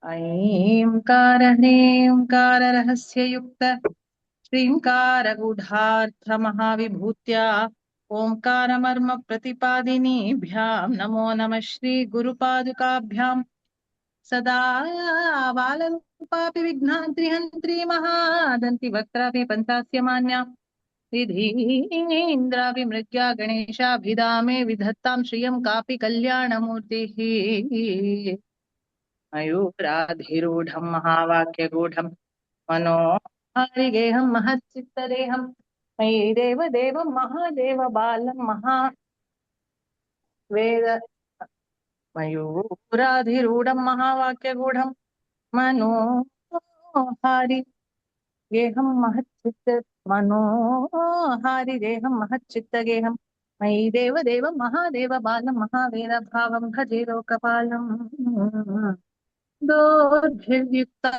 ऐङ्कारनेङ्काररहस्ययुक्त श्रीङ्कारगूढार्थमहाविभूत्या ओङ्कारमर्म प्रतिपादिनीभ्यां नमो नमः श्रीगुरुपादुकाभ्याम् सदा बालरूपापि विघ्नाद्रिहन्त्री महादन्ति वक्त्रापि पन्थास्य मान्या विधीन्द्राभिमृग्या गणेशाभिधामे विधत्तां श्रियं कापि कल्याणमूर्तिः मयूराधिरूढं महावाक्यगूढं मनोहारिगेहं महच्चित्तदेहं मयि देवदेवं महादेव बालं महावेद मयूराधिरूढं महावाक्यगूढं मनोहारि गेहं महच्चित्त मनोहारि देहं महच्चित्तगेहं मयि देवदेवं महादेव बालं महावेद भावं भजे लोकपालम् दोर्भिर्युक्ता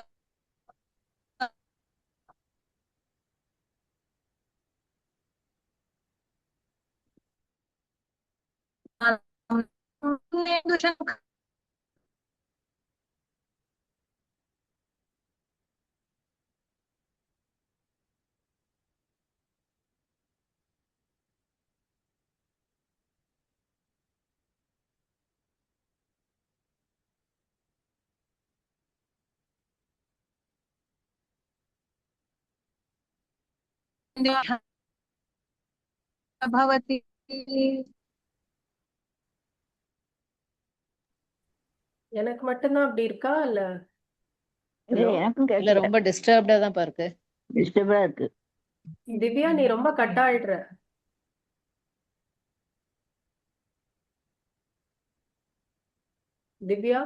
भवति எனக்கு மட்டும்தான் அப்படி இருக்கா இல்ல? இல்ல எனக்கும் இல்ல கேட்கல. ரொம்ப டிஸ்டர்ப்டா தான் இருக்கு. டிஸ்டர்பா இருக்கு. திவ்யா நீ ரொம்ப கட் ஆயிடுற. திவ்யா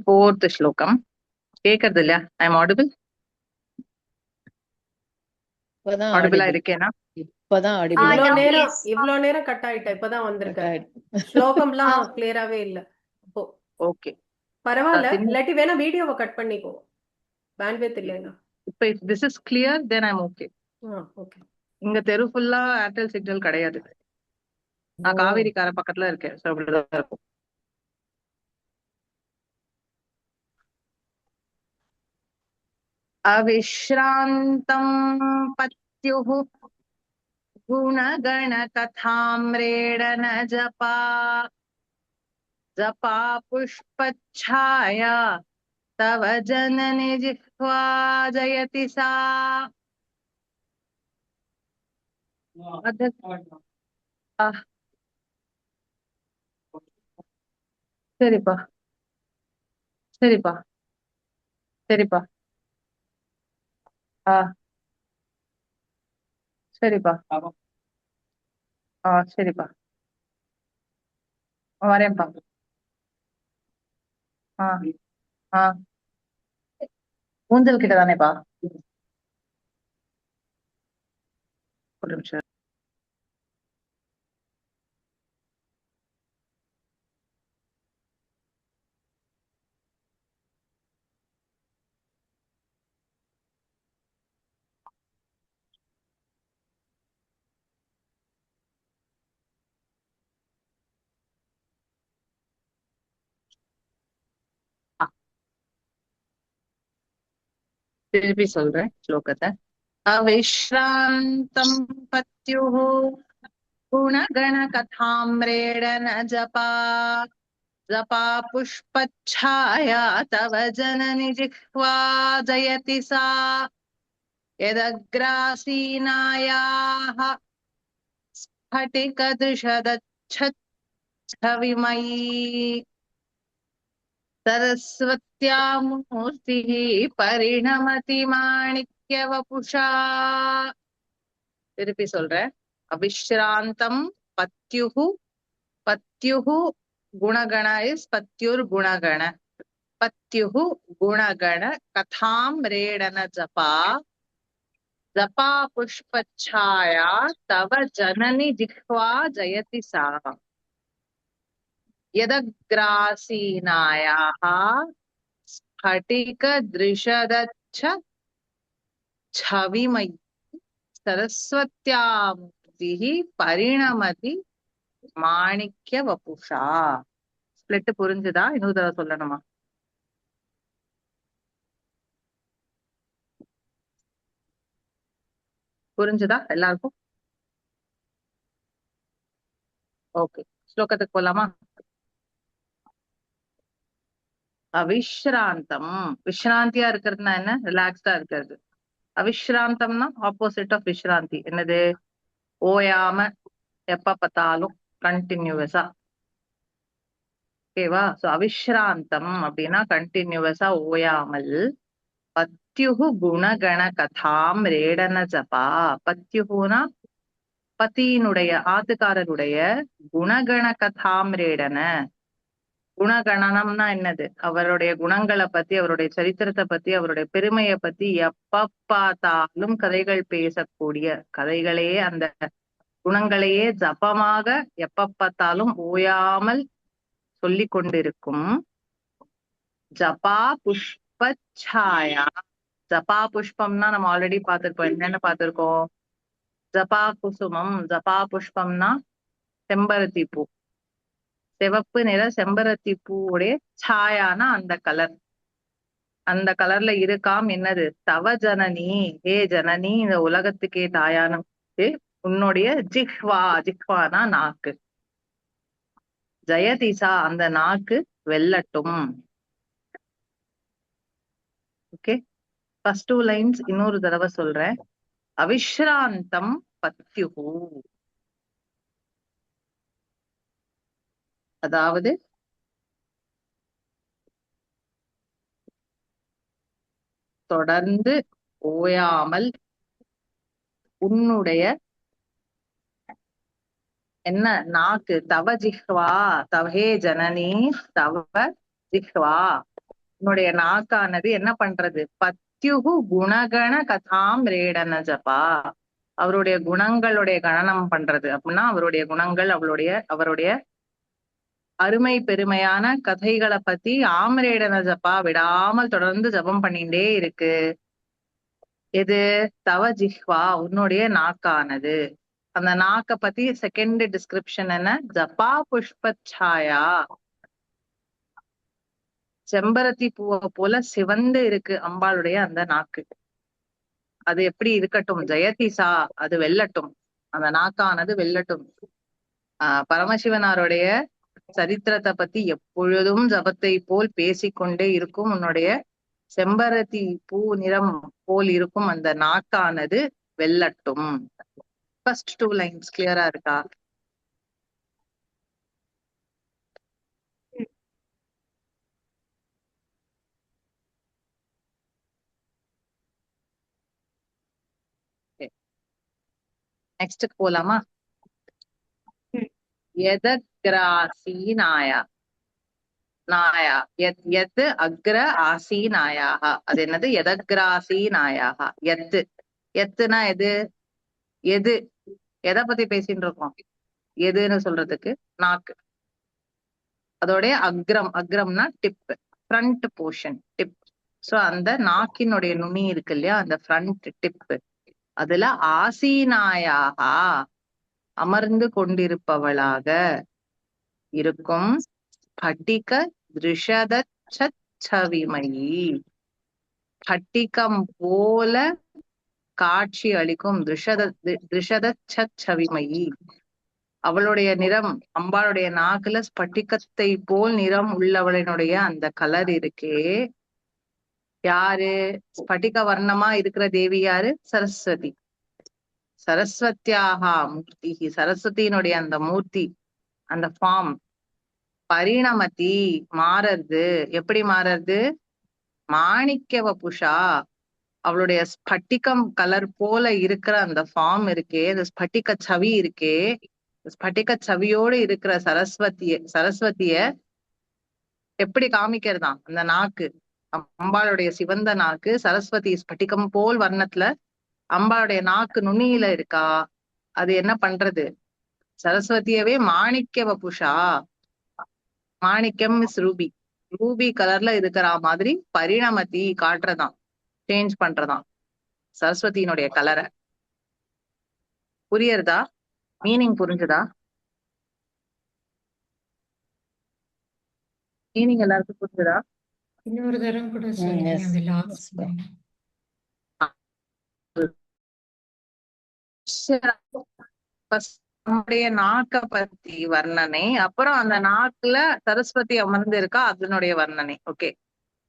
fourth श्लोकम கேக்குறதில்ல? ஐ அம் ஆடிபிள்? இப்பதான் ஆடிபிளா audible. இருக்கேனா? இப்பதான் audible. இவ்ளோ நேரம் கட் ஆயிட்ட, இப்பதான் வந்திருக்க. ஸ்லோகம்லாம் கிளியராவே இல்ல. ஓகே பரவாயில்ல, இல்லாட்டி வேணா வீடியோவை கட் பண்ணிக்கோ, பேண்ட்வித் இல்லைன்னா. இப்போ if this is clear then I'm okay. Okay. இங்க தெரு ஃபுல்லா ஏர்டெல் சிக்னல் கிடையாது. நான் காவேரிக்கார பக்கத்துல இருக்கேன். சோ அப்படிதான் இருக்கும். अविश्रान्तं पत्युः गुणगणकथाम्रेडन जपा जपा पुष्पच्छाया तव जननि जिह्वा जयति सा சரிப்பா சரிப்பா சரிப்பா சரிப்பா சரிப்பா வரேன்ப்பா. ஊஞ்சல் கிட்ட தானேப்பா? ஒரு நிமிஷம். திருப்பி சொல்றேன் ஸ்லோகத்தை. अविश्रान्तं पत्युः गुणगणकथाम्रेडन जपा जपा पुष्पच्छाया तव जननि जिह्वा जयति सा यदग्रासीनायाः स्फटिकदृशदच्छच्छविमयी सरस्वत्या मूर्तिः परिणमति माणिक्यवपुषा. திருப்பி சொல்றேன். அவிஷ்ராந்தம் பத்யுஹு பத்யுஹு குணகண இஸ் பத்யுர் குணகண பத்யுஹு குணகண கதாம் ரேடன ஜபா ஜபா புஷ்பச்சாயா தவ ஜனனி ஜிஹ்வா ஜயதி சா. यदग्रासीनायाः स्फटिकदृशदच्छ छविमयी सरस्वत्यामूर्तिः परिणमति மாணிக்ய வபுஷா. ஸ்பிளிட் புரிஞ்சுதா? இன்னொரு தடவை சொல்லணுமா? புரிஞ்சுதா எல்லாருக்கும்? ஓகே, ஸ்லோகத்துக்கு போலாமா? அவிஷ்ராந்தம், விஷ்ராந்தியா இருக்கிறதுனா என்ன? ரிலாக்ஸ்டா இருக்கிறது. அவிஷ்ராந்தம்னா ஆப்போசிட் ஆஃப் விஷ்ராந்தி. என்னது? ஓயாம எப்ப பார்த்தாலும் கண்டினியூவஸா. ஓகேவா? சோ அவிஷ்ராந்தம் அப்படின்னா கண்டினியூவஸா ஓயாமல். பத்யுஹு குணகண கதாம் ரேடன ஜபா. பத்யுஹுனா பத்தியினுடைய ஆத்துக்காரருடைய குணகண கதாம் ரேடன. குணகணனம்னா என்னது? அவருடைய குணங்களை பத்தி, அவருடைய சரித்திரத்தை பத்தி, அவருடைய பெருமையை பத்தி எப்ப பார்த்தாலும் கதைகள் பேசக்கூடிய கதைகளையே, அந்த குணங்களையே ஜபமாக எப்ப பார்த்தாலும் ஓயாமல் சொல்லி கொண்டிருக்கும் ஜபா புஷ்பச்சாயா. ஜபா புஷ்பம்னா நம்ம ஆல்ரெடி பார்த்திருப்போம். என்னென்ன பார்த்திருக்கோம்? ஜபா குசுமம். ஜபா புஷ்பம்னா செம்பருத்தி பூ, சிவப்பு நிற செம்பருத்தி பூவுடைய சாயானா அந்த கலர். அந்த கலர்ல இருக்காம் என்னது? தவ ஜனனி, ஹே ஜனனி, இந்த உலகத்துக்கே தாயானம் உன்னுடைய ஜிஹ்வா. ஜிஹ்வானா நாக்கு. ஜெயதிசா, அந்த நாக்கு வெல்லட்டும். ஓகே, ஃபர்ஸ்ட் 2 லைன்ஸ் இன்னொரு தடவை சொல்றேன். அவிஷ்ராந்தம் பத்யுஹு, அதாவது தொடர்ந்து ஓயாமல் உன்னுடைய என்ன நாக்கு. தவ ஜிஹ்வா, தவஹே ஜனனி தவ ஜிஹ்வா, உன்னுடைய நாக்கானது என்ன பண்றது? பத்யுஹு குணகண கதாம் ரேடன ஜபா, அவருடைய குணங்களுடைய கணனம் பண்றது. அப்படின்னா அவருடைய குணங்கள், அவருடைய அருமை பெருமையான கதைகளை பத்தி ஆம்ரேடன ஜபா விடாமல் தொடர்ந்து ஜபம் பண்ணிட்டே இருக்கு. எது? தவ ஜிஹ்வா, உன்னுடைய நாக்கானது. அந்த நாக்க பத்தி செகண்ட் டிஸ்கிரிப்ஷன் என்ன? ஜபா புஷ்பச்சாயா, செம்பருத்தி பூவை போல சிவந்து இருக்கு அம்பாளுடைய அந்த நாக்கு. அது எப்படி இருக்கட்டும்? ஜெயதிசா, அது வெல்லட்டும், அந்த நாக்கானது வெல்லட்டும். பரமசிவனாருடைய சரித்திரத்தை பத்தி எப்பொழுதும் ஜபத்தை போல் பேசிக்கொண்டே இருக்கும் உன்னுடைய செம்பருத்தி பூ நிறம் போல் இருக்கும் அந்த நாக்கானது வெல்லட்டும். ஃபர்ஸ்ட் 2 லைன்ஸ் கிளியரா இருக்கா? நெக்ஸ்ட் போலாமா? எதக்ராசீனாயா, நாயா எத் அக்ர ஆசீனாயாக. அது என்னது? எதக்ராசீனாயாக. எத்துனா எது? எது எதை பத்தி பேசிட்டு இருக்கோம்? எதுன்னு சொல்றதுக்கு நாக்கு. அதோடைய அக்ரம், அக்ரம்னா tip, front portion, tip. So அந்த நாக்கினுடைய நுனி இருக்கு இல்லையா, அந்த ஃப்ரண்ட் டிப், அதுல ஆசீனாயாக அமர்ந்து கொண்டிருப்பவளாக இருக்கும் ஸ்பட்டிக திருஷதச்சவிமயி, ஸ்பட்டிகம் போல காட்சி அளிக்கும் திருஷதச்சவிமயி. அவளுடைய நிறம், அம்பாளுடைய நாக்குல ஸ்பட்டிகத்தை போல் நிறம் உள்ளவளினுடைய அந்த கலர் இருக்கே. யாரு? ஸ்பட்டிக வர்ணமா இருக்கிற தேவி யாரு? சரஸ்வதி. சரஸ்வத்தியாக மூர்த்தி, சரஸ்வதியினுடைய அந்த மூர்த்தி, அந்த ஃபார்ம் பரிணமதி, மாறுறது. எப்படி மாறுறது? மாணிக்க வபுஷா, அவளுடைய ஸ்பட்டிகம் கலர் போல இருக்கிற அந்த ஃபார்ம் இருக்கே, அந்த ஸ்பட்டிக சவி இருக்கே, ஸ்பட்டிக சவியோடு இருக்கிற சரஸ்வதிய எப்படி காமிக்கிறதா? அந்த நாக்கு, அம்பாளுடைய சிவந்த நாக்கு சரஸ்வதி ஸ்பட்டிகம் போல் வர்ணத்துல அம்பாளுடைய நாக்கு நுனியில இருக்கா. அது என்ன பண்றது? சரஸ்வதியவே மாணிக்க வபுஷா, மாணிக்கம் இஸ் ரூபி. ரூபி கலர்ல இருக்கிற மாதிரி பரிணமதி காட்டுறதாம், சேஞ்ச் பண்றதாம் சரஸ்வதியினுடைய கலரை. புரியுறதா? மீனிங் புரிஞ்சுதா? மீனிங் எல்லாருக்கும் புரிஞ்சுதா? இன்னொரு தரம் கூட சொல்லுங்க எஸ் அந்த லாஸ்ட் லைன். First நம்முடைய நாக்க பத்தி வர்ணனை, அப்புறம் அந்த நாக்குல சரஸ்வதி அமர்ந்து இருக்கா அதனுடைய வர்ணனை. ஓகே,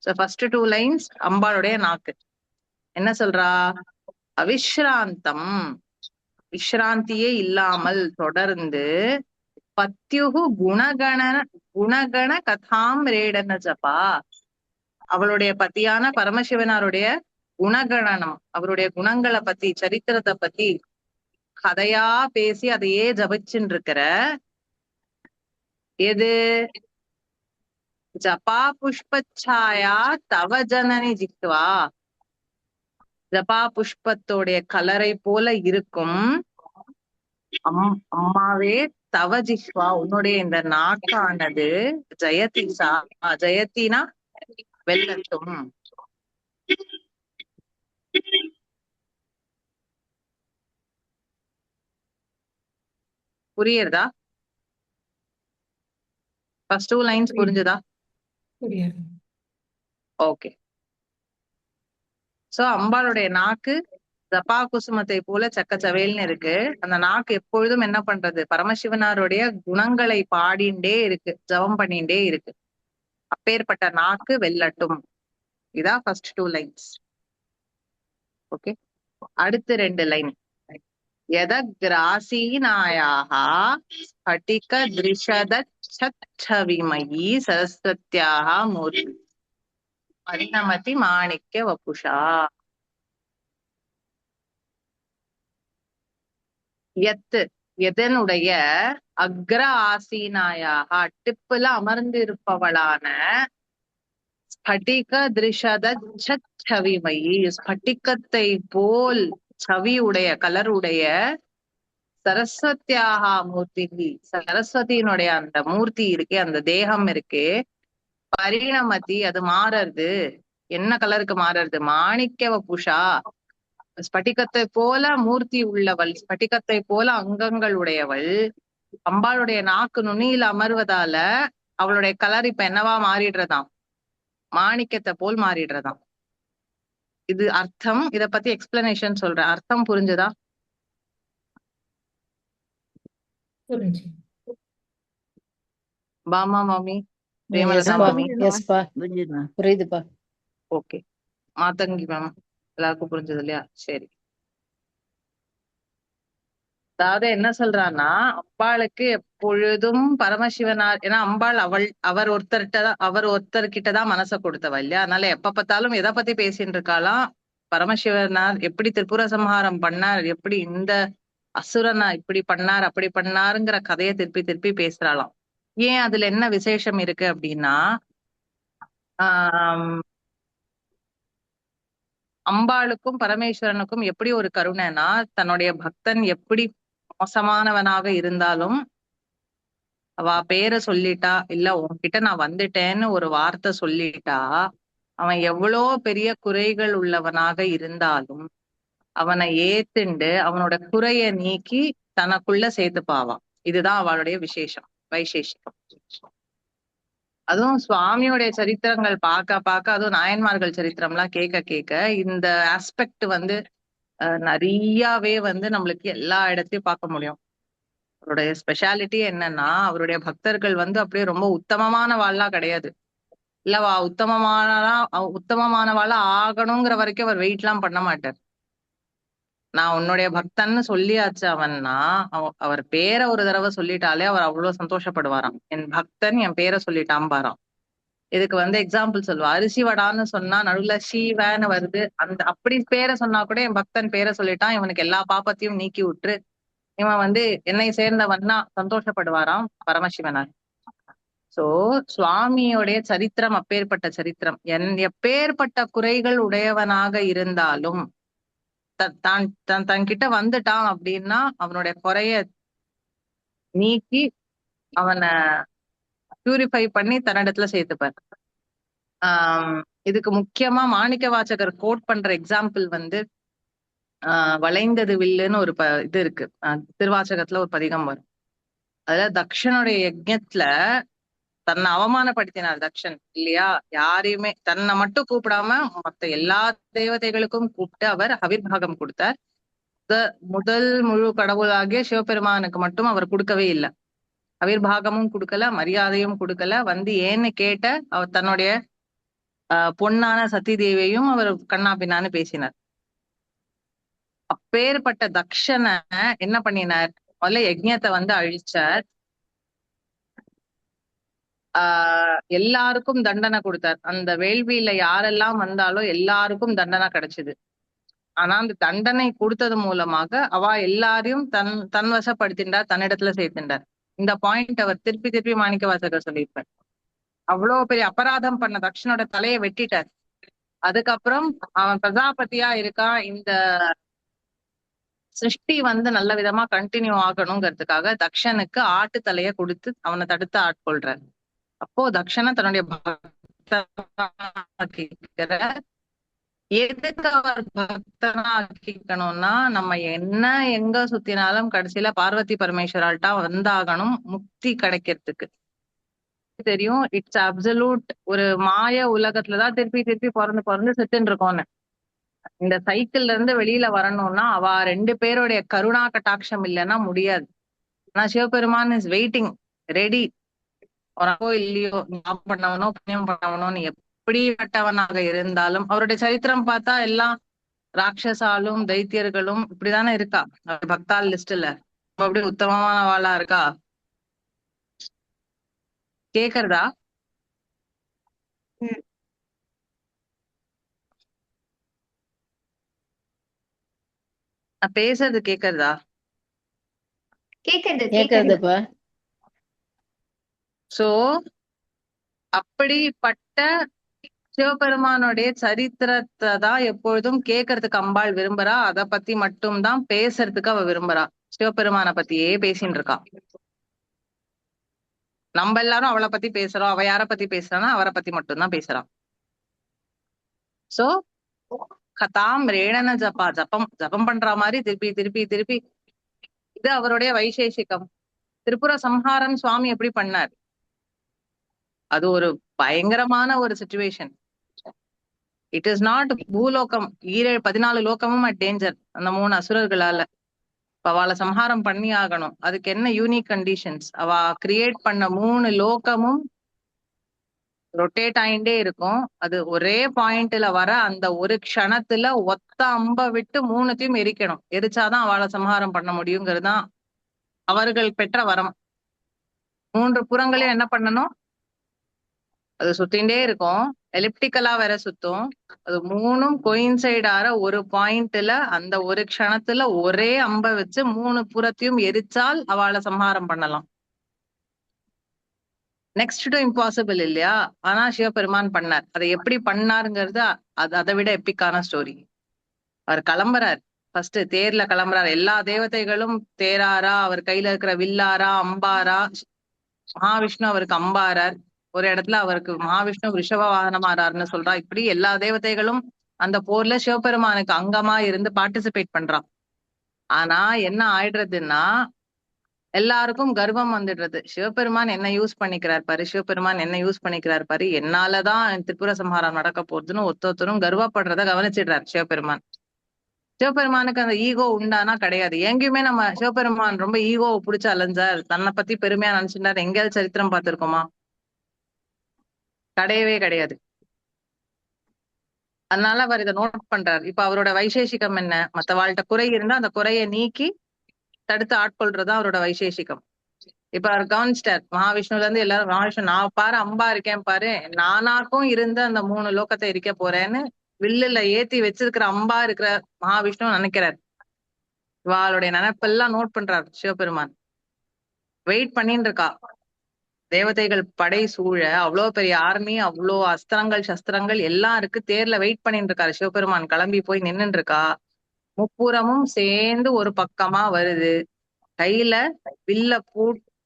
சோ ஃபர்ஸ்ட் 2 லைன்ஸ் அம்பாளுடைய நாக்கு. என்ன சொல்றா? அவிஸ்ராந்தம், விஸ்ராந்தியே இல்லாமல் தொடர்ந்து பத்யுகு குணகண கதாம் ரேடன ஜபா. அவளுடைய பத்தியான பரமசிவனாருடைய குணகணனம், அவருடைய குணங்களை பத்தி, சரித்திரத்தை பத்தி கதையா பேசி அதையே ஜபிச்சுட்டு இருக்கிற எது? ஜபா புஷ்பச்சாயா தவ ஜனனி ஜித்வா. ஜபா புஷ்பத்தோடைய கலரை போல இருக்கும் அம்மாவே தவ ஜிஹ்வா, உன்னுடைய இந்த நாக்கானது ஜெயதிசா, ஜெயத்தினா வெல்லட்டும். புரியுறதா? ஃபர்ஸ்ட் 2 லைன்ஸ் புரிஞ்சுதா? புரியாது. ஓகே, சோ அம்பாளுடைய நாக்கு ஜபா குசுமத்தை போல சக்கச்சவேல்னு இருக்கு. அந்த நாக்கு எப்பொழுதும் என்ன பண்றது? பரமசிவனாருடைய குணங்களை பாடிண்டே இருக்கு, ஜபம் பண்ணிண்டே இருக்கு. அப்பேற்பட்ட நாக்கு வெல்லட்டும். இதான் ஃபர்ஸ்ட் 2 லைன்ஸ். ஓகே, அடுத்து 2 லைன். யதக்ராசீனாயாக ஸ்படிக திருஷதச்சவிமயி சரஸ்வத்யாः மூர்த்தி பரிணமதி மாணிக்ய வபுஷா. எத்து எதனுடைய அக்ர ஆசீனாயாக டிப்புல அமர்ந்திருப்பவளான ஸ்படிக திருஷதச்சவிமயி, ஸ்படிகத்தை போல் சவி உடைய, கலர் உடைய சரஸ்வத்யாக மூர்த்தி, சரஸ்வதியினுடைய அந்த மூர்த்தி இருக்கே, அந்த தேகம் இருக்கே, பரிணமதி அது மாறுறது. என்ன கலருக்கு மாறுறது? மாணிக்க வபுஷா, ஸ்படிகத்தை போல மூர்த்தி உள்ளவள், ஸ்படிகத்தை போல அங்கங்கள் உடையவள். அம்பாளுடைய நாக்கு நுனியில அமர்வதால அவளுடைய கலர் இப்ப என்னவா மாறிடுறதாம்? மாணிக்கத்தை போல் மாறிடுறதாம். இது அர்த்தம். இத பத்தி எக்ஸ்பிளனேஷன் சொல்றேன். அர்த்தம் புரிஞ்சுதா? புரிஞ்சு. பாமா மாமி, பிரேமலதா எஸ்பா மாமி, எஸ்பா புரிஞ்சுதுமா? புரியுதுப்பா. ஓகே. மாதங்கி மேம், எல்லாருக்கும் புரிஞ்சது இல்லையா? சரி. அதாவது என்ன சொல்றான்னா, அம்பாளுக்கு எப்பொழுதும் பரமசிவனார், ஏன்னா அம்பாள் அவர் ஒருத்தர்கிட்டதான் மனசை கொடுத்தவ இல்லையா? அதனால எப்ப பார்த்தாலும் எதை பத்தி பேசிட்டு இருக்காளாம்? பரமசிவனார் எப்படி திரிபுர சம்ஹாரம் பண்ணார், எப்படி இந்த அசுரனை இப்படி பண்ணார் அப்படி பண்ணாருங்கிற கதையை திருப்பி திருப்பி பேசுறாளாம். ஏன்? அதுல என்ன விசேஷம் இருக்கு அப்படின்னா, ஆஹ் அம்பாளுக்கும் பரமேஸ்வரனுக்கும் எப்படி ஒரு கருணைனா, தன்னுடைய பக்தன் எப்படி மோசமானவனாக இருந்தாலும் அவ பேரை சொல்லிட்டா, இல்ல உன்கிட்ட நான் வந்துட்டேன்னு ஒரு வார்த்தை சொல்லிட்டா, அவன் எவ்வளோ பெரிய குறைகள் உள்ளவனாக இருந்தாலும் அவனை ஏத்துண்டு அவனோட குறைய நீக்கி தனக்குள்ள சேர்த்துப்பாவான். இதுதான் அவளுடைய விசேஷம், வைசேஷிகம். அதுவும் சுவாமியோடைய சரித்திரங்கள் பார்க்க பார்க்க, அதுவும் நாயன்மார்கள் சரித்திரம்லாம் கேட்க கேட்க இந்த ஆஸ்பெக்ட் வந்து நிறையவே வந்து நம்மளுக்கு எல்லா இடத்தையும் பார்க்க முடியும். அவருடைய ஸ்பெஷாலிட்டி என்னன்னா, அவருடைய பக்தர்கள் வந்து அப்படியே ரொம்ப உத்தமமானவாள்லா கிடையாது. இல்லவா உத்தமமானவாளா ஆகணுங்கிற வரைக்கும் அவர் வெயிட் எல்லாம் பண்ண மாட்டார். நான் உன்னுடைய பக்தன்னு சொல்லியாச்சு அவன்னா, அவர் பேரை ஒரு தடவை சொல்லிட்டாலே அவர் அவ்வளவு சந்தோஷப்படுவாராம். என் பக்தன் என் பேரை சொல்லிட்டான் பாராம். இதுக்கு வந்து எக்ஸாம்பிள் சொல்லுவா. அரிசி வடான்னு சொன்னா நடுவுல ஷீவேன்னு வருது, அந்த அப்படி பேரை சொன்னா கூட என் பக்தன் பேரை சொல்லிட்டான், இவனுக்கு எல்லா பாப்பத்தையும் நீக்கி விட்டுரு, இவன் வந்து என்னை சேர்ந்தவன்னா சந்தோஷப்படுவாராம் பரமசிவனார். சோ சுவாமியோடைய சரித்திரம் அப்பேற்பட்ட சரித்திரம். எப்பேற்பட்ட குறைகள் உடையவனாக இருந்தாலும் தன்கிட்ட வந்துட்டான் அப்படின்னா அவனுடைய குறைய நீக்கி அவனை பியூரிஃபை பண்ணி தன்னிடத்துல சேர்த்துப்பார். ஆஹ் இதுக்கு முக்கியமா மாணிக்க வாசகர் கோட் பண்ற எக்ஸாம்பிள் வந்து வளைந்தது வில்லுன்னு ஒரு இது இருக்கு. திருவாசகத்துல ஒரு பதிகம் வரும். அதுல தக்ஷனுடைய யஜ்ஞத்துல தன்னை அவமானப்படுத்தினார் தக்ஷன் இல்லையா? யாரையுமே தன்னை மட்டும் கூப்பிடாம மத்த எல்லா தேவதைகளுக்கும் கூப்பிட்டு அவர் அவிர்வாகம் கொடுத்தார். முதல் முழு கடவுளாகிய சிவபெருமானுக்கு மட்டும் அவர் கொடுக்கவே இல்லை. அவிர்வாகமும் கொடுக்கல, மரியாதையும் கொடுக்கல. வந்து ஏன்னு கேட்ட அவர் தன்னுடைய பொன்னான சதி தேவியையும் அவர் கண்ணா பின்னான்னு பேசினார். அப்பேற்பட்ட தக்ஷனை என்ன பண்ணினார்? முதல்ல யஜ்ஞத்தை வந்து அழிச்சார். எல்லாருக்கும் தண்டனை கொடுத்தார். அந்த வேள்வியில யாரெல்லாம் வந்தாலும் எல்லாருக்கும் தண்டனை கிடைச்சது. ஆனா அந்த தண்டனை கொடுத்தது மூலமாக அவ எல்லாரையும் தன் வசப்படுத்தின்றார், தன்னிடத்துல சேர்த்துட்டார். இந்த பாயிண்ட் அவர் திருப்பி திருப்பி மாணிக்க வாசகர் சொல்லியிருப்பார். அவ்வளவு பெரிய அபராதம் பண்ண தக்ஷனோட தலையை வெட்டிட்டார். அதுக்கப்புறம் அவன் பிரஜாபதியா இருக்கான், இந்த சிருஷ்டி வந்து நல்ல விதமா கண்டினியூ ஆகணுங்கிறதுக்காக தக்ஷனுக்கு ஆட்டு தலைய கொடுத்து அவனை தடுத்து ஆட்கொள்றார். அப்போ தக்ஷனை தன்னுடைய பக்தனா எதுக்கு அவர் பக்தனா ஆக்கிக்கணும்னா, நம்ம என்ன எங்க சுத்தினாலும் கடைசியில பார்வதி பரமேஸ்வரால்ட்டா வந்தாகணும் முக்தி கிடைக்கிறதுக்கு. தெரியும், இட்ஸ் அப்சல்யூட் ஒரு மாய உலகத்துலதான் திருப்பி திருப்பி பிறந்து செத்துன்னு இருக்கோம்னு. இந்த சைக்கிள்ல இருந்து வெளியில வரணும்னா அவ 2 பேருடைய கருணா கட்டாட்சம் இல்லைன்னா முடியாது. ஆனா சிவபெருமான் இஸ் வெயிட்டிங், ரெடி. உனக்கோ இல்லையோ, ஞாபகம் பண்ணவனோ புண்ணியம் பண்ணவனோன்னு எப்படிப்பட்டவனாக இருந்தாலும் அவருடைய சரித்திரம் பார்த்தா எல்லாம் ராட்சசாலும் தைத்தியர்களும் இப்படிதானே இருக்கா பக்தால் லிஸ்ட்ல. அப்படி உத்தமமான வாளா இருக்கா? கேக்குறதா? நான் பேசுறது கேக்குறதா? கேக்குறதுப்பா. சோ அப்படிப்பட்ட சிவபெருமானுடைய சரித்திரத்தை தான் எப்பொழுதும் கேட்கறதுக்கு அம்பாள் விரும்புறா. அதை பத்தி மட்டும்தான் பேசுறதுக்கு அவ விரும்புறா. சிவபெருமான பத்தியே பேசின்னு இருக்கா. நம்ம எல்லாரும் அவளை பத்தி பேசுறோம். அவ யார பத்தி பேசுறான்னா அவரை பத்தி மட்டும்தான் பேசுறான். சோ கதாம் ரேணன ஜபம் பண்ற மாதிரி திருப்பி திருப்பி திருப்பி. இது அவருடைய வைசேஷிகம். திரிபுர சம்ஹாரம் சுவாமி எப்படி பண்ணார்? அது ஒரு பயங்கரமான ஒரு சிச்சுவேஷன். இட் இஸ் நாட் பூலோகம், 14 லோகமும் அட் டேஞ்சர் அந்த 3 அசுரர்களால. அவளை சம்ஹாரம் பண்ணி ஆகணும். அதுக்கு என்ன யூனிக் கண்டிஷன்ஸ்? அவ கிரியேட் பண்ண 3 லோகமும் ரொட்டேட் ஆயிண்டே இருக்கும். அது ஒரே பாயிண்ட்ல வர அந்த ஒரு க்ஷணத்துல ஒத்த அம்ப விட்டு 3த்தையும் எரிக்கணும். எரிச்சாதான் அவளை சம்ஹாரம் பண்ண முடியுங்கிறது தான் அவர்கள் பெற்ற வரம். 3 புறங்களையும் என்ன பண்ணணும்? அது சுத்தின்டே இருக்கும், எலிப்டிக்கலா வேற சுத்தும். அது 3ம் கோயின்சைட் ஆற ஒரு பாயிண்ட்ல அந்த ஒரு க்ஷணத்துல ஒரே அம்ப வச்சு 3 புறத்தையும் எரிச்சால் அவளை சம்ஹாரம் பண்ணலாம். நெக்ஸ்ட் டு இம்பாசிபிள் இல்லையா? ஆனா சிவபெருமான் பண்ணார். அதை எப்படி பண்ணாருங்கிறது அதை விட எப்பிக்கான ஸ்டோரி. அவர் கிளம்புறார், ஃபர்ஸ்ட் தேர்ல கிளம்புறார். எல்லா தேவதைகளும் தேராரா, அவர் கையில இருக்கிற வில்லாரா அம்பாரா. மகாவிஷ்ணு அவருக்கு அம்பாரார். ஒரு இடத்துல அவருக்கு மகாவிஷ்ணு ரிஷப வாகனமாறாருன்னு சொல்றா. இப்படி எல்லா தேவதைகளும் அந்த போர்ல சிவபெருமானுக்கு அங்கமா இருந்து பார்ட்டிசிபேட் பண்றான். ஆனா என்ன ஆயிடுறதுன்னா, எல்லாருக்கும் கர்வம் வந்துடுறது. சிவபெருமான் என்ன யூஸ் பண்ணிக்கிறார் பாரு, சிவபெருமான் என்ன யூஸ் பண்ணிக்கிறார் பாரு, என்னாலதான் திரிபுர சம்ஹாரம் நடக்க போறதுன்னு ஒருத்தரும் கர்வப்படுறத கவனிச்சிடுறார் சிவபெருமான். சிவபெருமானுக்கு அந்த ஈகோ உண்டானா கிடையாது. எங்கேயுமே நம்ம சிவபெருமான் ரொம்ப ஈகோ பிடிச்ச அலைஞ்சார், தன்னை பத்தி பெருமையா நினைச்சிருந்தார் எங்கேயாவது சரித்திரம் பார்த்திருக்கோமா? கிடையவே கிடையாது. அதனால அவர் இதை நோட் பண்றாரு. இப்ப அவரோட வைசேஷிகம் என்ன? மத்த வாழ்கிட்ட குறை இருந்தா அந்த குறையை நீக்கி தடுத்து ஆட்கொள்றதா அவரோட வைசேஷிகம். இப்ப அவர் கவனிச்சிட்டார். மகாவிஷ்ணுல இருந்து எல்லாரும், மகாவிஷ்ணு நான் பாரு அம்பா இருக்கேன் பாரு, நானாக்கும் இருந்து அந்த 3 லோகத்தை இருக்க போறேன்னு வில்லுல ஏத்தி வச்சிருக்கிற அம்பா இருக்கிற மகாவிஷ்ணு நினைக்கிறார். இவாளுடைய நினைப்பெல்லாம் நோட் பண்றார் சிவபெருமான். வெயிட் பண்ணின்னு இருக்கா. தேவதைகள் படை சூழ அவ்வளவு பெரிய ஆர்மி, அவ்வளோ அஸ்திரங்கள் சஸ்திரங்கள் எல்லாம் இருக்கு. தேர்ல வெயிட் பண்ணிட்டு இருக்காரு சிவபெருமான். கிளம்பி போய் நின்னுட்டு இருக்கா. முப்புறமும் சேர்ந்து ஒரு பக்கமா வருது. கையில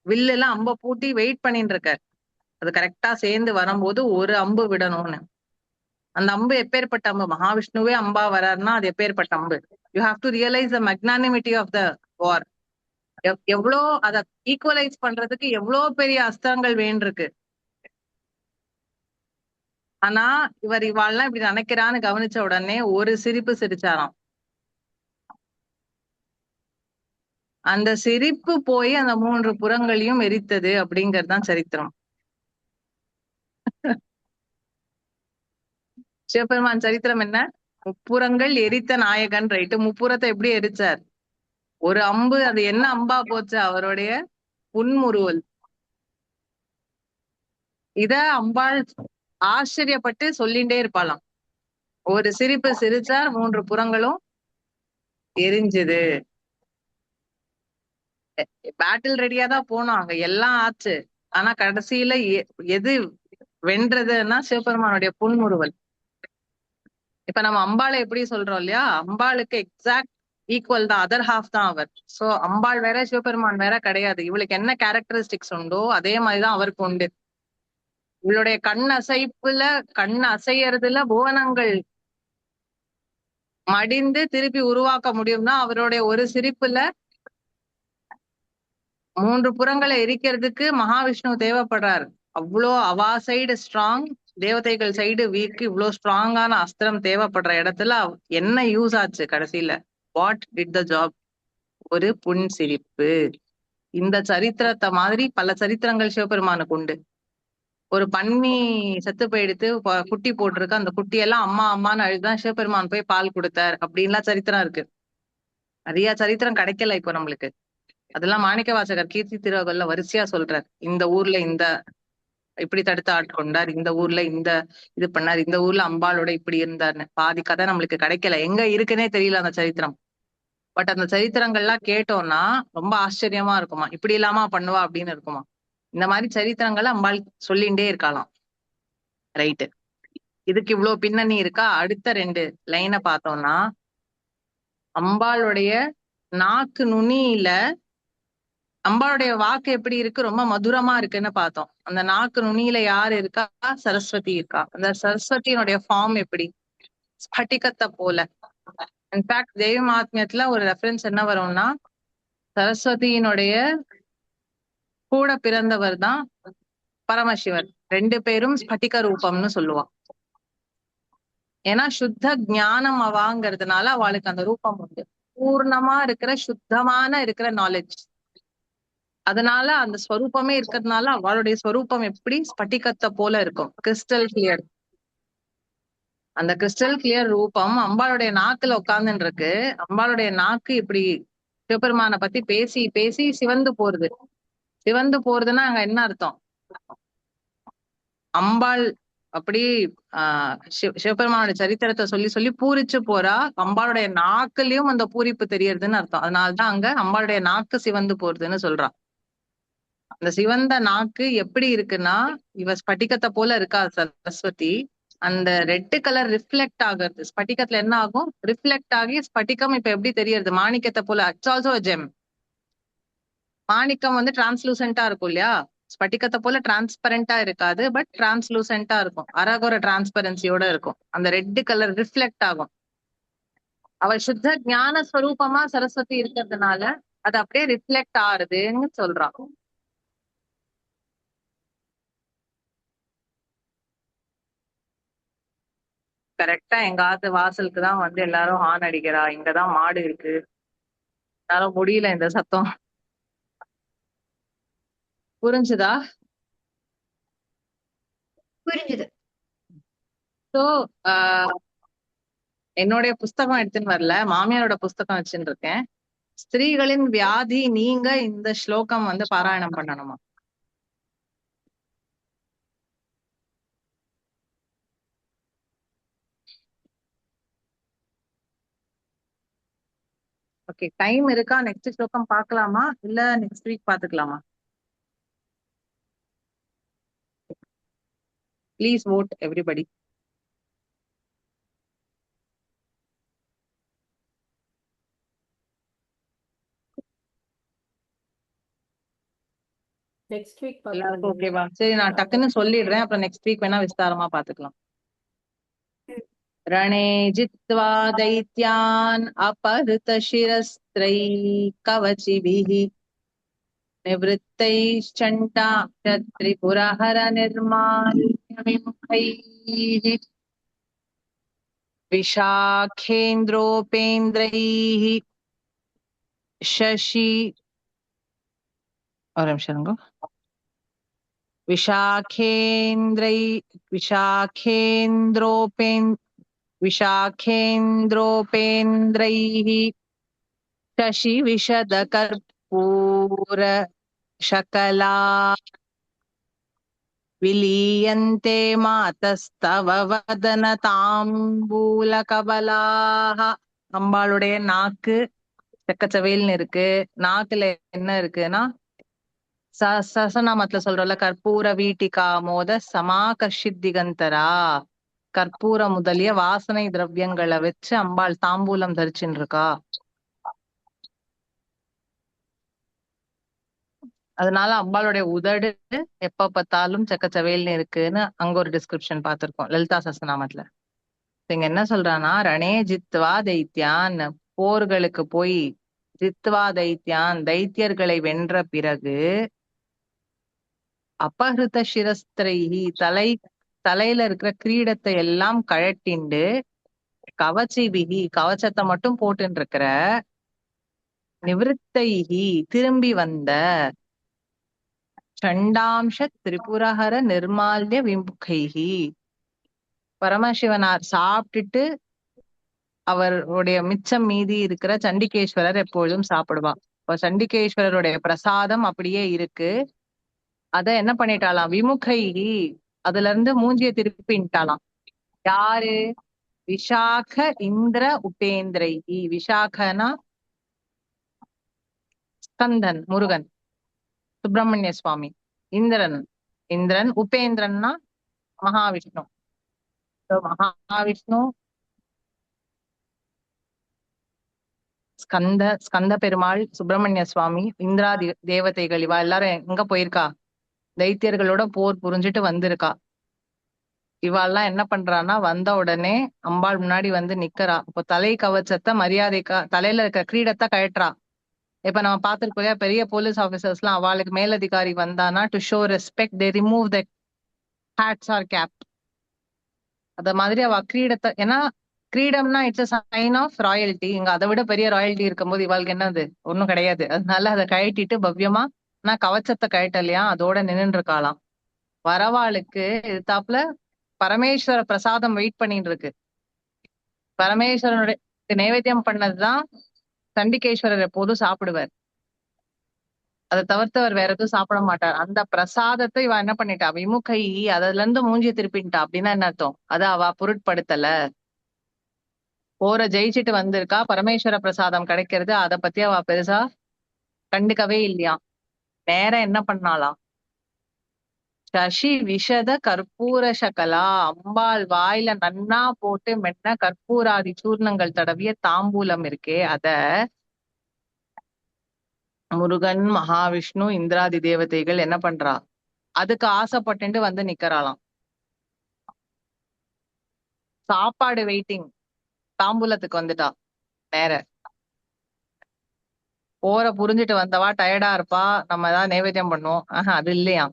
வில்லுல அம்ப பூட்டி வெயிட் பண்ணிட்டு இருக்காரு. அது கரெக்டா சேர்ந்து வரும்போது ஒரு அம்பு விடணும்னு. அந்த அம்பு எப்பேற்பட்ட அம்பு? மகாவிஷ்ணுவே அம்பா வராருன்னா அது எப்பேற்பட்ட அம்பு? You have to realise the magnanimity of the war. எவ்வளோ அத ஈக்குவலைஸ் பண்றதுக்கு எவ்வளோ பெரிய அஸ்திரங்கள் வேண்டிருக்கு. ஆனா இவர் இவாள்லாம் இப்படி நினைக்கிறான்னு கவனிச்ச உடனே ஒரு சிரிப்பு சிரிச்சாராம். அந்த சிரிப்பு போய் அந்த 3 புறங்களையும் எரித்தது அப்படிங்கறதுதான் சரித்திரம். சிவபெருமான் சரித்திரம் என்ன? முப்புறங்கள் எரித்த நாயகன். ரைட்டு, முப்புறத்தை எப்படி எரிச்சார்? ஒரு அம்பு. அது என்ன அம்பா போச்சு? அவருடைய புன்முறுவல். இத அம்பாள் ஆச்சரியப்பட்டு சொல்லிண்டே இருப்பாளாம். ஒரு சிரிப்பு சிரிச்சார், 3 புறங்களும் எரிஞ்சுது. பேட்டில் ரெடியா தான் போனோம், அங்க எல்லாம் ஆச்சு. ஆனா கடைசியில எது வென்றதுன்னா சிவபெருமானுடைய புன்முறுவல். இப்ப நம்ம அம்பாளை எப்படி சொல்றோம் இல்லையா, அம்பாளுக்கு எக்ஸாக்ட் ஈக்குவல் தான், அதர் ஹாஃப் தான் அவர். சோ அம்பாள் வேற சிவபெருமான் வேற கிடையாது. இவளுக்கு என்ன கேரக்டரிஸ்டிக்ஸ் உண்டோ அதே மாதிரிதான் அவருக்கு உண்டு. இவளுடைய கண் அசைப்புல, கண் அசையறதுல புவனங்கள் மடிந்து திருப்பி உருவாக்க முடியும்னா அவருடைய ஒரு சிரிப்புல 3 புறங்களை எரிக்கிறதுக்கு மகாவிஷ்ணு தேவைப்படுறாரு. அவ்வளோ அவா சைடு ஸ்ட்ராங், தேவதைகள் சைடு வீக். இவ்வளோ ஸ்ட்ராங்கான அஸ்திரம் தேவைப்படுற இடத்துல என்ன யூஸ் ஆச்சு கடைசியில? What did the job? ஒரு புன் சிரிப்பு. இந்த சரித்திரத்தை மாதிரி பல சரித்திரங்கள் சிவபெருமானுக்கு உண்டு. ஒரு பன்னி செத்து போயிடுத்து, குட்டி போட்டிருக்கு. அந்த குட்டியெல்லாம் அம்மா அம்மான்னு அழுதுதான் சிவபெருமான் போய் பால் கொடுத்தார் அப்படின்லாம் சரித்திரம் இருக்கு. நிறைய சரித்திரம் கிடைக்கல இப்போ நம்மளுக்கு. அதெல்லாம் மாணிக்க வாசகர் கீர்த்தி திருவகல்ல வரிசையா சொல்றார். இந்த ஊர்ல இந்த இப்படி தடுத்து ஆட்கொண்டார், இந்த ஊர்ல இந்த இது பண்ணார், இந்த ஊர்ல அம்பாளோட இப்படி இருந்தார்னு. பாதி கதை நம்மளுக்கு கிடைக்கல, எங்க இருக்குன்னே தெரியல அந்த சரித்திரம். பட் அந்த சரித்திரங்கள்லாம் கேட்டோம்னா ரொம்ப ஆச்சரியமா இருக்குமா. இப்படி இல்லாம பண்ணுவா அப்படின்னு இருக்குமா. இந்த மாதிரி சரித்திரங்களை அம்பாள் சொல்லிண்டே இருக்கலாம். ரைட்டு, இதுக்கு இவ்வளவு பின்னணி இருக்கா. அடுத்த 2 லைனை பார்த்தோம்னா, அம்பாளுடைய நாக்கு நுனியில அம்பாளுடைய வாக்கு எப்படி இருக்கு? ரொம்ப மதுரமா இருக்குன்னு பார்த்தோம். அந்த நாக்கு நுனியில யாரு இருக்கா? சரஸ்வதி இருக்கா. அந்த சரஸ்வதியினுடைய ஃபார்ம் எப்படி? ஸ்பட்டிகத்தை போல. இன்ஃபேக்ட் தேவி மகாத்மியத்துல ஒரு ரெஃபரன்ஸ் என்ன வரும்னா, சரஸ்வதியினுடைய கூட பிறந்தவர் தான் பரமசிவர். 2 பேரும் ஸ்பட்டிக ரூபம்னு சொல்லுவா. ஏன்னா சுத்த ஞானம் அவாங்கிறதுனால அவளுக்கு அந்த ரூபம் உண்டு. பூர்ணமா இருக்கிற சுத்தமான இருக்கிற நாலேஜ். அதனால அந்த ஸ்வரூபமே இருக்கிறதுனால அவளுடைய ஸ்வரூபம் எப்படி? ஸ்பட்டிகத்தை போல இருக்கும், கிறிஸ்டல் கிளியர். அந்த கிறிஸ்டல் கிளியர் ரூபம் அம்பாளுடைய நாக்குல உட்கார்ந்துட்டு இருக்கு. அம்பாளுடைய நாக்கு இப்படி சிவபெருமானை பத்தி பேசி பேசி சிவந்து போறது. சிவந்து போறதுன்னா அங்க என்ன அர்த்தம்? அம்பாள் அப்படி சிவபெருமானுடைய சரித்திரத்தை சொல்லி சொல்லி பூரிச்சு போறா. அம்பாளுடைய நாக்குலயும் அந்த பூரிப்பு தெரியறதுன்னு அர்த்தம். அதனாலதான் அங்க அம்பாளுடைய நாக்கு சிவந்து போறதுன்னு சொல்றான். அந்த சிவந்த நாக்கு எப்படி இருக்குன்னா, இவ ஸ்பட்டிகத்தை போல இருக்கா சரஸ்வதி. அந்த ரெட் கலர் ரிஃப்ளெக்ட் ஆகுறது ஸ்பட்டிகத்துல என்ன ஆகும்? ரிஃப்ளெக்ட் ஆகி ஸ்பட்டிகம் இப்ப எப்படி தெரியறது? மாணிக்கத்தை போல. It's also gem. மாணிக்கம் டிரான்ஸ்லூசென்டா இருக்கும் இல்லையா? ஸ்பட்டிகத்தை போல டிரான்ஸ்பரண்டா இருக்காது, பட் டிரான்ஸ்லூசென்டா இருக்கும். அரகுர டிரான்ஸ்பரன்சியோட இருக்கும். அந்த ரெட் கலர் ரிஃப்ளெக்ட் ஆகும். அவள் சுத்த ஞான ஸ்வரூபமா சரஸ்வதி இருக்கிறதுனால அது அப்படியே ரிஃப்ளெக்ட் ஆறுதுன்னு சொல்றான். கரெக்டா எங்காவது வாசலுக்கு தான் எல்லாரும் ஹார்ன் அடிக்கிறா. இங்கதான் மாடு இருக்கு, என்னால முடியல இந்த சத்தம். புரிஞ்சுதா? புரிஞ்சுது. சோ என்னுடைய புஸ்தகம் எடுத்துன்னு வரல, மாமியாரோட புஸ்தகம் வச்சுட்டு இருக்கேன். ஸ்திரீகளின் வியாதி நீங்க இந்த ஸ்லோகம் பாராயணம் பண்ணணுமா? ஓகே, டைம் இருக்கா? நெக்ஸ்ட் ஸ்லோகம் பார்க்கலாமா இல்ல நெக்ஸ்ட் வீக் பாத்துக்கலாமா? Please vote everybody. Next week எல்லாருக்கும் பார்க்கலாம். ஓகேவா? சரி, நான் டக்குன்னு சொல்லிடுறேன், அப்புறம் நெக்ஸ்ட் வீக் வேணா விஸ்தாரமா பாத்துக்கலாம். ரணே ஜித்வா दैत्यान् अपहृतशिरस्त्रैः कवचिभिः निवृत्तैश्चण्डा त्रिपुरहरनिर्माल्यविमुखैः विशाखेन्द्रोपेन्द्रैः शशि ஒரு நிமிஷம் இருங்க. विशाखेन्द्रोपेन्द्रैः शशिविशदकर्पूर शकला विलीयन्ते मातस्तव वदनताम्बूलकबलाः. அம்பாளுடைய நாக்கு செக்கச்சவேல்னு இருக்கு. நாக்குல என்ன இருக்குன்னா சசநாமத்துல சொல்றோம்ல, கற்பூர வீட்டிகா மோத சமாகர்ஷித் திகந்தரா. கற்பூர முதலிய வாசனை திரவியங்களை வச்சு அம்பாள் தாம்பூலம் தரிச்சுன்னு இருக்கா. அதனால அம்பாளுடைய உதடு எப்ப பார்த்தாலும் செக்கச்சவேல்னு இருக்குன்னு அங்க ஒரு டிஸ்கிரிப்ஷன் பார்த்திருக்கோம் லலிதா சஸ்நாமத்துல. இங்க என்ன சொல்றான்னா, ரணே ஜித்வா தைத்யான், போர்களுக்கு போய், ஜித்வா தைத்யான், தைத்தியர்களை வென்ற பிறகு, அபஹிருத சிரஸ்திரைஹி, தலையில இருக்கிற கிரீடத்தை எல்லாம் கழட்டிண்டு, கவச்சிபிகி, கவச்சத்தை மட்டும் போட்டுன்னு இருக்கிற, நிவிருத்தைஹி, திரும்பி வந்த, சண்டாம்ச திரிபுரஹர நிர்மால்ய விமுகைஹி, பரமசிவனார் சாப்பிட்டுட்டு அவருடைய மிச்சம் மீதி இருக்கிற சண்டிகேஸ்வரர் எப்பொழுதும் சாப்பிடுவா. இப்ப சண்டிகேஸ்வரருடைய பிரசாதம் அப்படியே இருக்கு. அத என்ன பண்ணிட்டாலாம், விமுகைஹி, அதுல இருந்து மூஞ்சிய திருப்பின்ட்டாலாம். யாரு? விஷாக இந்திர உபேந்திரைஹி. விஷாகனா ஸ்கந்தன், முருகன், சுப்பிரமணிய சுவாமி. இந்திரன். உபேந்திரன்னா மகாவிஷ்ணு. மகாவிஷ்ணு, ஸ்கந்த பெருமாள், சுப்பிரமணிய சுவாமி, இந்திராதி தேவதைகள், இவா எல்லாரும் எங்க போயிருக்கா? தைத்தியர்களோட போர் புரிஞ்சுட்டு வந்திருக்கா. இவாள்லாம் என்ன பண்றான்னா, வந்த உடனே அம்பாள் முன்னாடி வந்து நிக்கிறா. இப்போ தலை கவச்சத்தை மரியாதைக்கா, தலையில இருக்க கிரீடத்தை கழட்டுறா. இப்ப நம்ம பார்த்திருக்கோம், பெரிய போலீஸ் ஆபீசர்ஸ் எல்லாம் அவளுக்கு மேலதிகாரி வந்தானா, to show respect they remove the hats or cap. அத மாதிரி அவ கிரீடத்தை, ஏன்னா கிரீடம்னா it's a sign of royalty. இங்க அதை விட பெரிய ராயல்டி இருக்கும்போது இவாளுக்கு என்னது, ஒண்ணும் கிடையாது. அதனால அதை கழட்டிட்டு பவ்யமா, நான் கவச்சத்தை கழட்டலையா, அதோட நின்று இருக்காளாம். வரவாளுக்கு எதிர்த்தாப்புல பரமேஸ்வர பிரசாதம் வெயிட் பண்ணிட்டு இருக்கு. பரமேஸ்வரனுடைய நைவேத்தியம் பண்ணதுதான் சண்டிகேஸ்வரர் எப்போதும் சாப்பிடுவார். அதை தவிர்த்து அவர் வேற எதுவும் சாப்பிட மாட்டார். அந்த பிரசாதத்தை இவ என்ன பண்ணிட்டா, விமுகை, அதுல இருந்து மூஞ்சிய திருப்பின்ட்டா. அப்படின்னா என்ன அர்த்தம்? அத அவ பொருட்படுத்தல. போற ஜெயிச்சுட்டு வந்திருக்கா, பரமேஸ்வர பிரசாதம் கிடைக்கிறது, அதை பத்தி அவ பெருசா கண்டுக்கவே இல்லையா. நேரம் என்ன பண்ணாலாம், சசி விஷத கற்பூர சகலா, அம்பாள் வாயில நன்னா போட்டு மென்ன கற்பூராதி சூர்ணங்கள் தடவிய தாம்பூலம் இருக்கே, அத முருகன், மகாவிஷ்ணு, இந்திராதி தேவதைகள் என்ன பண்றா, அதுக்கு ஆசைப்பட்டு வந்து நிக்கறாளாம். சாப்பாடு வெயிட்டிங், தாம்பூலத்துக்கு வந்துட்டா. நேர போற புரிஞ்சுட்டு வந்தவா டயர்டா இருப்பா, நம்ம ஏதாவது நைவேத்தியம் பண்ணுவோம், அது இல்லையா.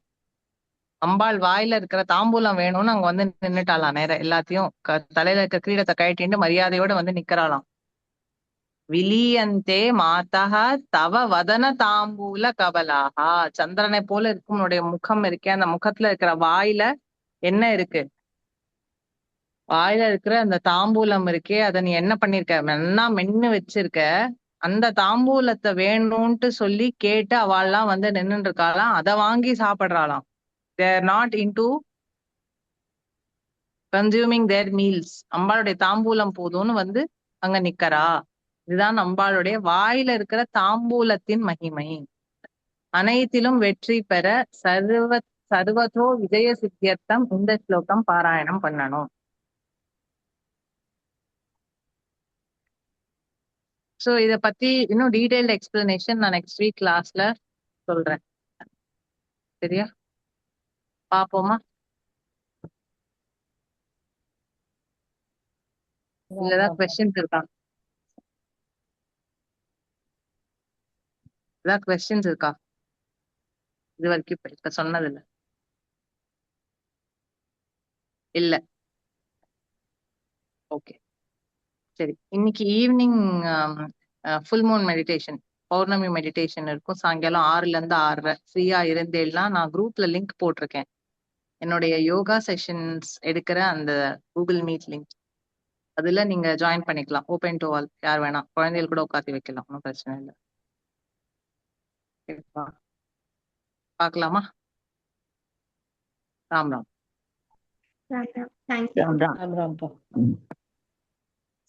அம்பாள் வாயில இருக்கிற தாம்பூலம் வேணும்னு அங்க வந்து நின்னுட்டாலாம். நேர எல்லாத்தையும் தலையில இருக்க கிரீடத்தை கழட்டிட்டு மரியாதையோட வந்து நிக்கறாளாம். விலியந்தே மாதா தவ வதன தாம்பூல கபலாகா, சந்திரனை போல இருக்கும் உன்னுடைய முகம் இருக்கே, அந்த முகத்துல இருக்கிற வாயில என்ன இருக்கு, வாயில இருக்கிற அந்த தாம்பூலம் இருக்கே, அத நீ என்ன பண்ணிருக்க, நல்லா மென்னு வச்சிருக்க. அந்த தாம்பூலத்தை வேணும்ட்டு சொல்லி கேட்டு அவள்லாம் வந்து நின்னுட்டு இருக்காளாம். அதை வாங்கி சாப்பிடுறாளாம். They're not into consuming their meals. அம்பாளுடைய தாம்பூலம் போதும்னு வந்து அங்க நிக்கிறா. இதுதான் அம்பாளுடைய வாயில இருக்கிற தாம்பூலத்தின் மகிமை. அனைத்திலும் வெற்றி பெற சர்வதோ விஜய சித்தியர்த்தம் இந்த ஸ்லோகம் பாராயணம் பண்ணணும். சோ இத பத்தி இன்னும் டீடைல்டு எக்ஸ்பிளனேஷன் நான் நெக்ஸ்ட் வீக் கிளாஸ்ல சொல்றேன். சரியா? பாப்போமா? இல்ல ஏதாவது கொஸ்டின்ஸ் இருக்கா? ஏதாவது கொஸ்டின்ஸ் இருக்கா இது வரைக்கும் இப்ப சொன்னதுல? இல்ல. ஓகே, சரி. இன்னைக்கு ஈவினிங் ஃபுல் மூன் மெடிடேஷன், பௌர்ணமி மெடிடேஷன் இருக்கும். சாயங்காலம் 6ல இருந்து 6:30 ஃப்ரீயா இருந்தேன்னா நான் குரூப்ல லிங்க் போட்டிருக்கேன். என்னுடைய யோகா செஷன்ஸ் எடுக்கிற அந்த கூகுள் மீட் லிங்க், அதுல நீங்க ஜாயின் பண்ணிக்கலாம். ஓபன் டு ஆல், யார் வேணா, குழந்தைகள் கூட உட்காந்து வைக்கலாம், ஒன்றும் பிரச்சனை இல்லை. சரிப்பா, பார்க்கலாமா? ராம் ராம். ராம் ராம். ராம் ராம்பா. ம்.